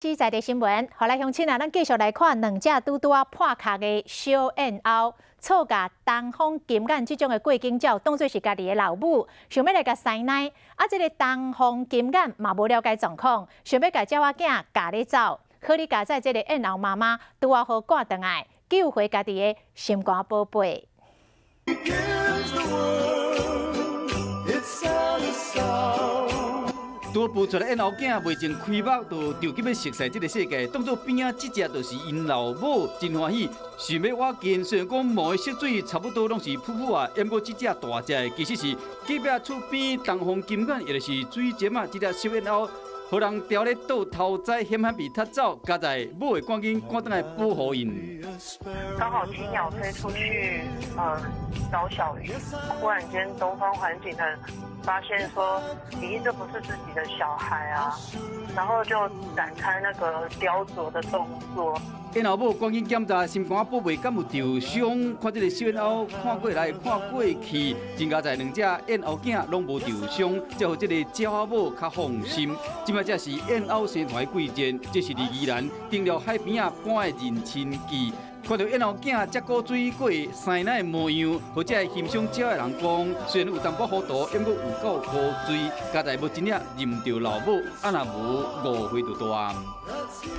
在地新闻，好来乡亲啊，咱继续来看两只拄拄破壳的小燕鸥，错甲东方金眼这种的过境鸟当作是家己的老母，想要来甲塞奶。啊，这个东方金眼嘛无了解状况，想要甲鸟仔囝夹咧走。好哩家在这个燕鸥妈妈拄好赶倒来，救回家己的心肝宝贝。多孵出来燕鸥囝未前开目，就着急要熟悉这个世界，当作边仔这只就是因老母，真欢喜，想要挖近。虽然讲毛的色水差不多拢是噗噗啊，不过这只大只的其实是隔壁厝边东方金眼，也就是水尖啊，这只小燕鸥，互人调咧倒头栽，险险被踢走，加在母会赶紧赶倒来保护因。刚好鸡鸟飞出去，找小鱼，忽然间东方环境的发现说，咦，这不是自己的小孩啊，然后就展开那个雕琢的动作。燕鸥母赶紧检查心肝宝贝敢有受伤，看这个小燕鸥看过来看过去，真佳在两只燕鸥囝拢无受伤，才互这个鸟母较放心。即摆这是燕鸥生团的贵贱，这是伫宜兰登陆海边啊赶的人亲记。看到燕鸥囝接过水过生奶的模样，或者是欣赏鸟的人讲，虽然有淡薄糊涂，不过有够好水，加在无真正认唔到老母，啊若无误会就大。